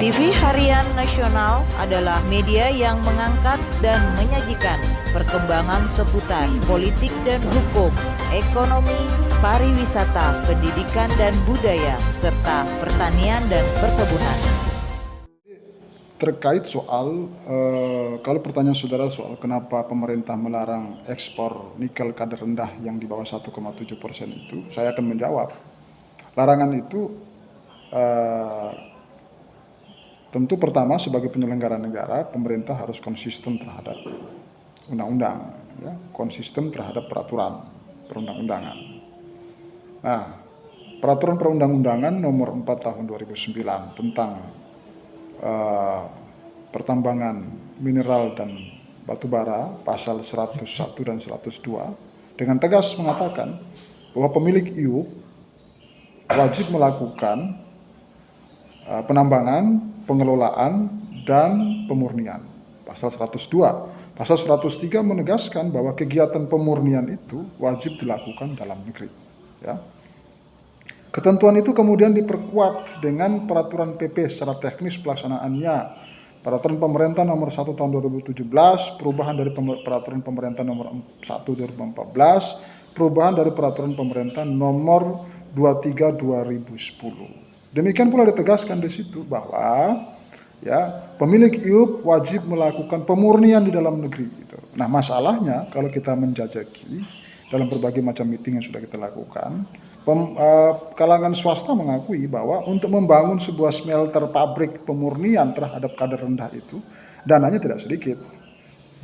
TV Harian Nasional adalah media yang mengangkat dan menyajikan perkembangan seputar politik dan hukum, ekonomi, pariwisata, pendidikan dan budaya, serta pertanian dan perkebunan. Terkait soal, kalau pertanyaan saudara soal kenapa pemerintah melarang ekspor nikel kadar rendah yang di bawah 1,7% itu, saya akan menjawab. Larangan itu tentu pertama sebagai penyelenggara negara, pemerintah harus konsisten terhadap undang-undang, ya, konsisten terhadap peraturan perundang-undangan. Nah, peraturan perundang-undangan nomor 4 tahun 2009 tentang pertambangan mineral dan batu bara, pasal 101 dan 102, dengan tegas mengatakan bahwa pemilik IUP wajib melakukan penambangan, pengelolaan, dan pemurnian. Pasal 102. Pasal 103 menegaskan bahwa kegiatan pemurnian itu wajib dilakukan dalam negeri. Ya. Ketentuan itu kemudian diperkuat dengan peraturan PP secara teknis pelaksanaannya. Peraturan pemerintah nomor 1 tahun 2017, perubahan dari peraturan pemerintah nomor 1 2014, perubahan dari peraturan pemerintah nomor 23 2010. Demikian pula ditegaskan di situ bahwa ya pemilik IUP wajib melakukan pemurnian di dalam negeri. Gitu. Nah, masalahnya kalau kita menjajaki dalam berbagai macam meeting yang sudah kita lakukan, kalangan swasta mengakui bahwa untuk membangun sebuah smelter pabrik pemurnian terhadap kadar rendah itu dananya tidak sedikit,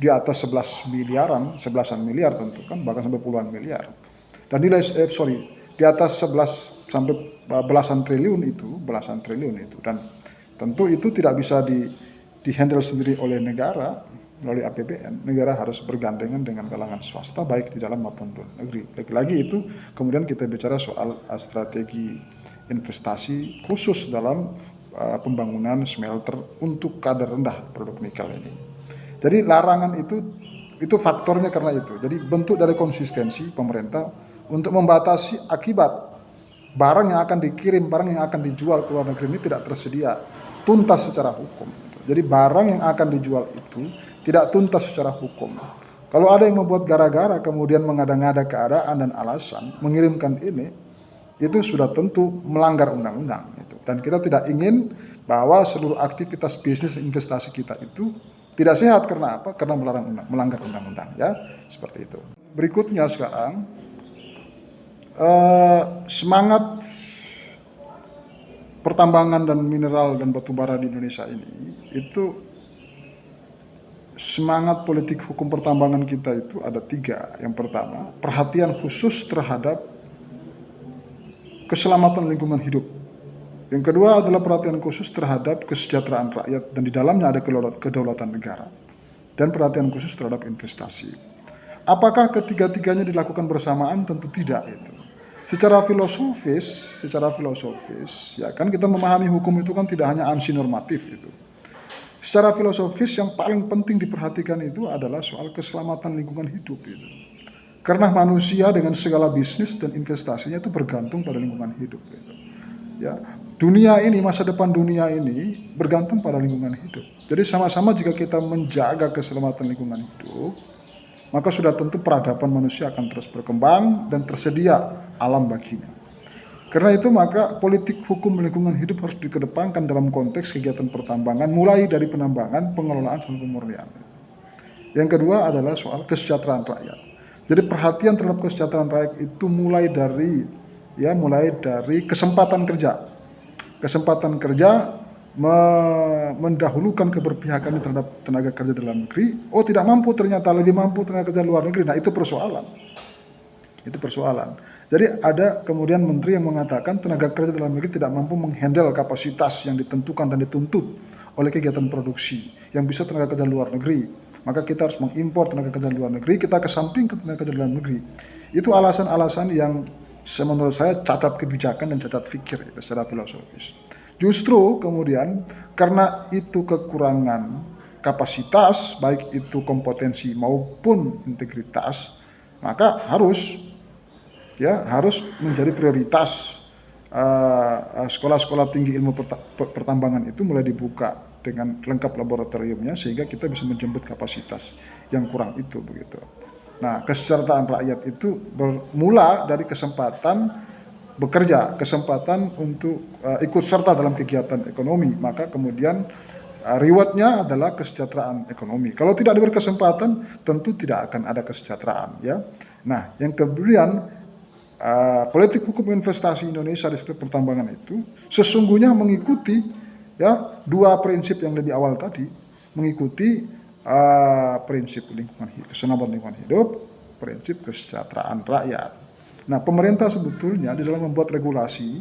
di atas 11 miliaran, 11-an miliar tentu kan, bahkan sampai puluhan miliar. Dan nilai di atas 11 sampai belasan triliun itu, dan tentu itu tidak bisa di-handle sendiri oleh negara melalui APBN. Negara harus bergandengan dengan kalangan swasta baik di dalam maupun di luar negeri. Lagi-lagi itu kemudian kita bicara soal strategi investasi khusus dalam pembangunan smelter untuk kadar rendah produk nikel ini. Jadi larangan itu faktornya karena itu. Jadi bentuk dari konsistensi pemerintah untuk membatasi akibat barang yang akan dikirim, barang yang akan dijual ke luar negeri ini tidak tersedia tuntas secara hukum. Jadi barang yang akan dijual itu tidak tuntas secara hukum. Kalau ada yang membuat gara-gara kemudian mengada-ngada keadaan dan alasan mengirimkan ini, itu sudah tentu melanggar undang-undang. Dan kita tidak ingin bahwa seluruh aktivitas bisnis investasi kita itu tidak sehat. Karena apa? Karena melanggar undang-undang. Ya, seperti itu. Berikutnya sekarang, semangat pertambangan dan mineral dan batu bara di Indonesia ini, itu semangat politik hukum pertambangan kita itu ada 3. Yang pertama, perhatian khusus terhadap keselamatan lingkungan hidup. Yang kedua adalah perhatian khusus terhadap kesejahteraan rakyat, dan di dalamnya ada kedaulatan negara. Dan perhatian khusus terhadap investasi. Apakah ketiga-tiganya dilakukan bersamaan? Tentu tidak itu. Secara filosofis, ya kan kita memahami hukum itu kan tidak hanya ansi normatif itu. Secara filosofis yang paling penting diperhatikan itu adalah soal keselamatan lingkungan hidup itu. Karena manusia dengan segala bisnis dan investasinya itu bergantung pada lingkungan hidup itu. Ya, dunia ini, masa depan dunia ini bergantung pada lingkungan hidup. Jadi sama-sama jika kita menjaga keselamatan lingkungan hidup, maka sudah tentu peradaban manusia akan terus berkembang dan tersedia alam baginya. Karena itu maka politik hukum lingkungan hidup harus dikedepankan dalam konteks kegiatan pertambangan, mulai dari penambangan, pengelolaan, dan pemurnian. Yang kedua adalah soal kesejahteraan rakyat. Jadi perhatian terhadap kesejahteraan rakyat itu mulai dari kesempatan kerja. Kesempatan kerja mendahulukan keberpihakan terhadap tenaga kerja dalam negeri. Oh, tidak mampu, ternyata lebih mampu tenaga kerja luar negeri. Nah, itu persoalan. Jadi ada kemudian menteri yang mengatakan tenaga kerja dalam negeri tidak mampu menghandle kapasitas yang ditentukan dan dituntut oleh kegiatan produksi yang bisa tenaga kerja luar negeri. Maka kita harus mengimpor tenaga kerja luar negeri, kita kesampingkan tenaga kerja dalam negeri. Itu alasan-alasan yang menurut saya cacat kebijakan dan cacat fikir itu secara filosofis. Justru kemudian karena itu kekurangan kapasitas, baik itu kompetensi maupun integritas, maka harus menjadi prioritas sekolah-sekolah tinggi ilmu pertambangan itu mulai dibuka dengan lengkap laboratoriumnya sehingga kita bisa menjemput kapasitas yang kurang itu begitu. Nah, kesejahteraan rakyat itu bermula dari kesempatan bekerja, kesempatan untuk ikut serta dalam kegiatan ekonomi, maka kemudian rewardnya adalah kesejahteraan ekonomi. Kalau tidak diberi kesempatan, tentu tidak akan ada kesejahteraan, ya. Nah, yang kemudian politik hukum investasi Indonesia di sektor pertambangan itu sesungguhnya mengikuti, ya, dua prinsip yang lebih awal tadi, mengikuti prinsip keselamatan lingkungan hidup, prinsip kesejahteraan rakyat. Nah, pemerintah sebetulnya di dalam membuat regulasi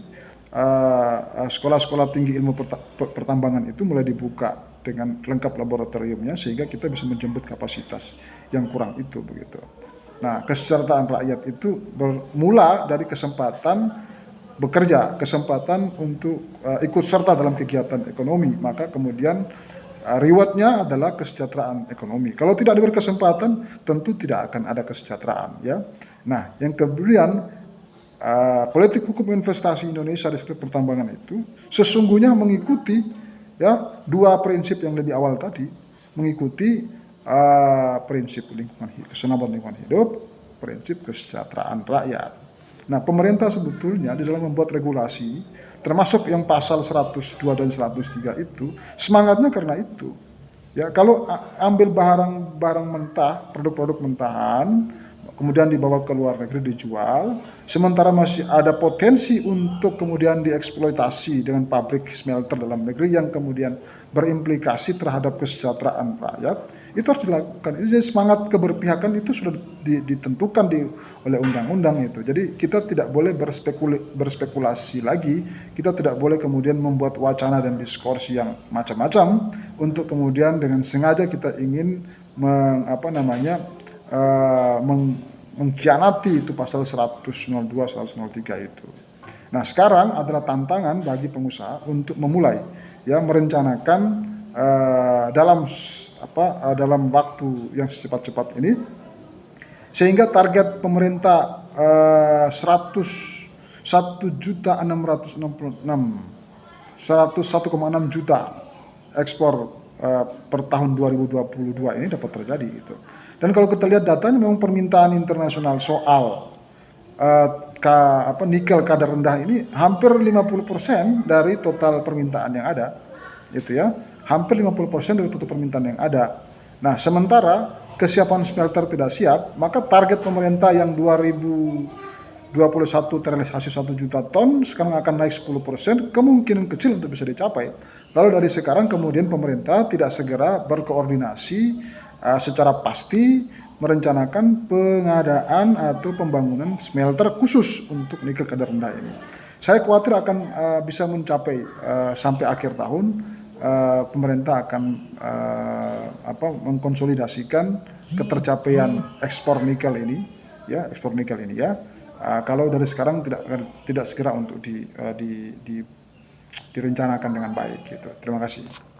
sekolah-sekolah tinggi ilmu pertambangan itu mulai dibuka dengan lengkap laboratoriumnya sehingga kita bisa menjemput kapasitas yang kurang itu begitu. Nah, kesejahteraan rakyat itu bermula dari kesempatan bekerja, kesempatan untuk ikut serta dalam kegiatan ekonomi, maka kemudian rewardnya adalah kesejahteraan ekonomi. Kalau tidak diberi kesempatan, tentu tidak akan ada kesejahteraan, ya. Nah, yang kemudian politik hukum investasi Indonesia di sektor pertambangan itu sesungguhnya mengikuti, ya, dua prinsip yang lebih awal tadi, mengikuti prinsip keselamatan lingkungan hidup, prinsip kesejahteraan rakyat. Nah, pemerintah sebetulnya di dalam membuat regulasi, termasuk yang pasal 102 dan 103 itu, semangatnya karena itu. Ya, kalau ambil barang mentah, produk-produk mentahan, kemudian dibawa ke luar negeri dijual, sementara masih ada potensi untuk kemudian dieksploitasi dengan pabrik smelter dalam negeri yang kemudian berimplikasi terhadap kesejahteraan rakyat, itu harus dilakukan. Jadi semangat keberpihakan itu sudah ditentukan oleh undang-undang itu. Jadi kita tidak boleh berspekulasi lagi, kita tidak boleh kemudian membuat wacana dan diskursi yang macam-macam untuk kemudian dengan sengaja kita ingin mengkhianati itu pasal 102, 103 itu. Nah, sekarang adalah tantangan bagi pengusaha untuk memulai, ya, merencanakan dalam waktu yang secepat-cepat ini, sehingga target pemerintah 101,6 juta ekspor per tahun 2022 ini dapat terjadi gitu. Dan kalau kita lihat datanya, memang permintaan internasional soal nikel kadar rendah ini hampir 50% dari total permintaan yang ada, gitu ya. Hampir 50% dari total permintaan yang ada. Nah, sementara kesiapan smelter tidak siap, maka target pemerintah yang 2021 terrealisasi 1 juta ton, sekarang akan naik 10%, kemungkinan kecil untuk bisa dicapai. Lalu dari sekarang kemudian pemerintah tidak segera berkoordinasi secara pasti merencanakan pengadaan atau pembangunan smelter khusus untuk nikel kadar rendah ini. Saya khawatir akan bisa mencapai sampai akhir tahun, pemerintah akan mengkonsolidasikan ketercapaian ekspor nikel ini, ya, kalau dari sekarang tidak segera untuk direncanakan dengan baik gitu. Terima kasih.